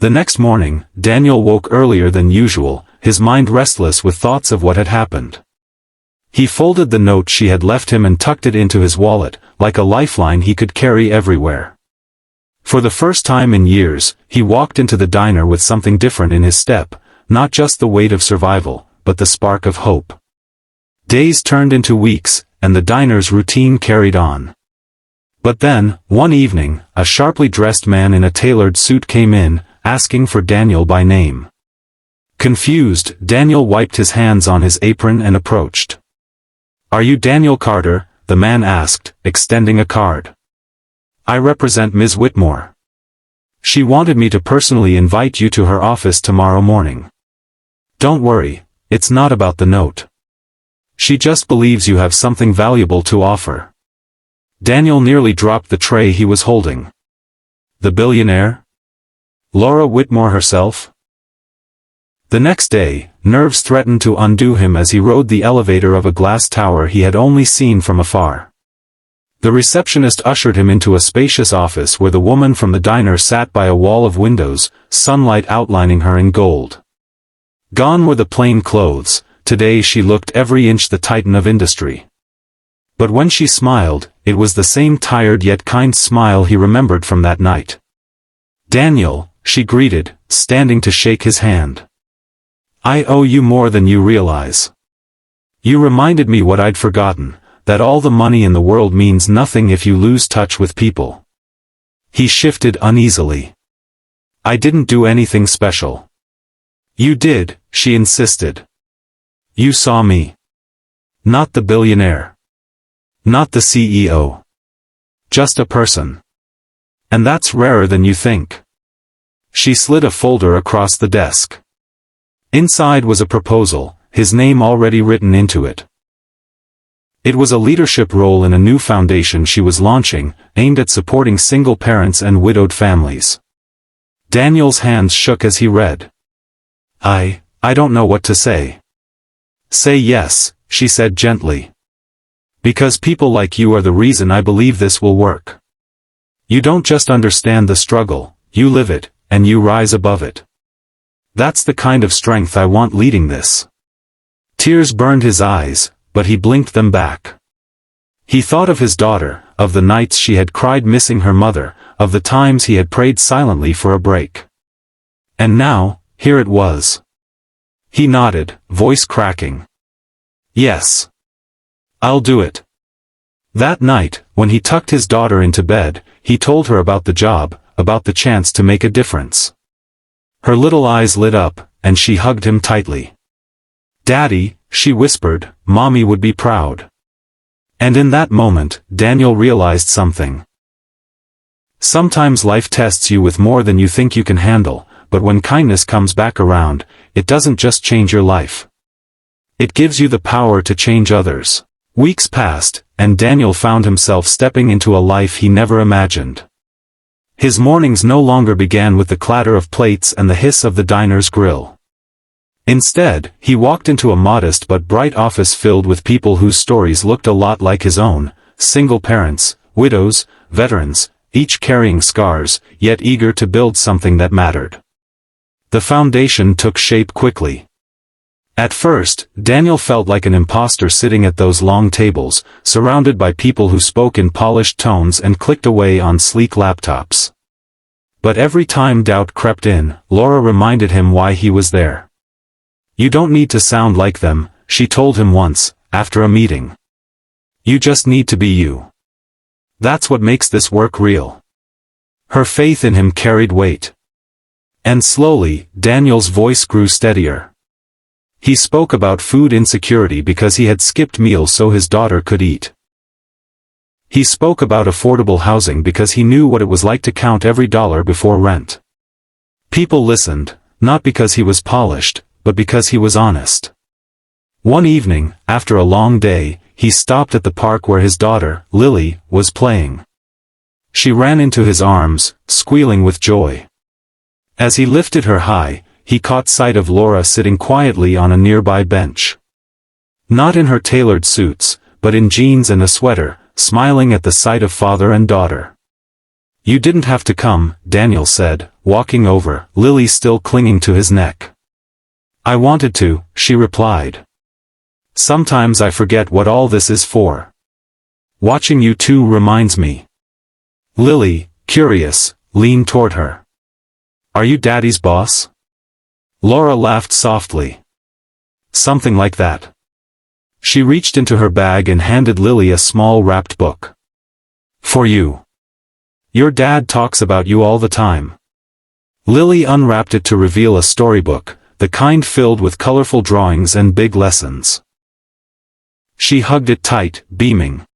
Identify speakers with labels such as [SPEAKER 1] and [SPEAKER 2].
[SPEAKER 1] The next morning, Daniel woke earlier than usual, his mind restless with thoughts of what had happened. He folded the note she had left him and tucked it into his wallet, like a lifeline he could carry everywhere. For the first time in years, he walked into the diner with something different in his step, not just the weight of survival, but the spark of hope. Days turned into weeks, and the diner's routine carried on. But then, one evening, a sharply dressed man in a tailored suit came in, asking for Daniel by name. Confused, Daniel wiped his hands on his apron and approached. "Are you Daniel Carter?" the man asked, extending a card. "I represent Ms. Whitmore. She wanted me to personally invite you to her office tomorrow morning. Don't worry, it's not about the note. She just believes you have something valuable to offer." Daniel nearly dropped the tray he was holding. The billionaire? Laura Whitmore herself? The next day, nerves threatened to undo him as he rode the elevator of a glass tower he had only seen from afar. The receptionist ushered him into a spacious office where the woman from the diner sat by a wall of windows, sunlight outlining her in gold. Gone were the plain clothes, today she looked every inch the titan of industry. But when she smiled, it was the same tired yet kind smile he remembered from that night. "Daniel," she greeted, standing to shake his hand. "I owe you more than you realize. You reminded me what I'd forgotten, that all the money in the world means nothing if you lose touch with people." He shifted uneasily. "I didn't do anything special." "You did," she insisted. "You saw me. Not the billionaire. Not the CEO. Just a person. And that's rarer than you think." She slid a folder across the desk. Inside was a proposal, his name already written into it. It was a leadership role in a new foundation she was launching, aimed at supporting single parents and widowed families. Daniel's hands shook as he read. I don't know what to say." "Say yes," she said gently. "Because people like you are the reason I believe this will work. You don't just understand the struggle, you live it, and you rise above it. That's the kind of strength I want leading this." Tears burned his eyes, but he blinked them back. He thought of his daughter, of the nights she had cried missing her mother, of the times he had prayed silently for a break. And now, here it was. He nodded, voice cracking. "Yes. I'll do it." That night, when he tucked his daughter into bed, he told her about the job, about the chance to make a difference. Her little eyes lit up, and she hugged him tightly. "Daddy," she whispered, "Mommy would be proud." And in that moment, Daniel realized something. Sometimes life tests you with more than you think you can handle, but when kindness comes back around, it doesn't just change your life. It gives you the power to change others. Weeks passed, and Daniel found himself stepping into a life he never imagined. His mornings no longer began with the clatter of plates and the hiss of the diner's grill. Instead, he walked into a modest but bright office filled with people whose stories looked a lot like his own, single parents, widows, veterans, each carrying scars, yet eager to build something that mattered. The foundation took shape quickly. At first, Daniel felt like an imposter sitting at those long tables, surrounded by people who spoke in polished tones and clicked away on sleek laptops. But every time doubt crept in, Laura reminded him why he was there. "You don't need to sound like them," she told him once, after a meeting. "You just need to be you. That's what makes this work real." Her faith in him carried weight. And slowly, Daniel's voice grew steadier. He spoke about food insecurity because he had skipped meals so his daughter could eat. He spoke about affordable housing because he knew what it was like to count every dollar before rent. People listened, not because he was polished, but because he was honest. One evening, after a long day, he stopped at the park where his daughter, Lily, was playing. She ran into his arms, squealing with joy. As he lifted her high, he caught sight of Laura sitting quietly on a nearby bench. Not in her tailored suits, but in jeans and a sweater, smiling at the sight of father and daughter. "You didn't have to come," Daniel said, walking over, Lily still clinging to his neck. "I wanted to," she replied. "Sometimes I forget what all this is for. Watching you two reminds me." Lily, curious, leaned toward her. "Are you Daddy's boss?" Laura laughed softly. "Something like that." She reached into her bag and handed Lily a small wrapped book. "For you. Your dad talks about you all the time." Lily unwrapped it to reveal a storybook, the kind filled with colorful drawings and big lessons. She hugged it tight, beaming.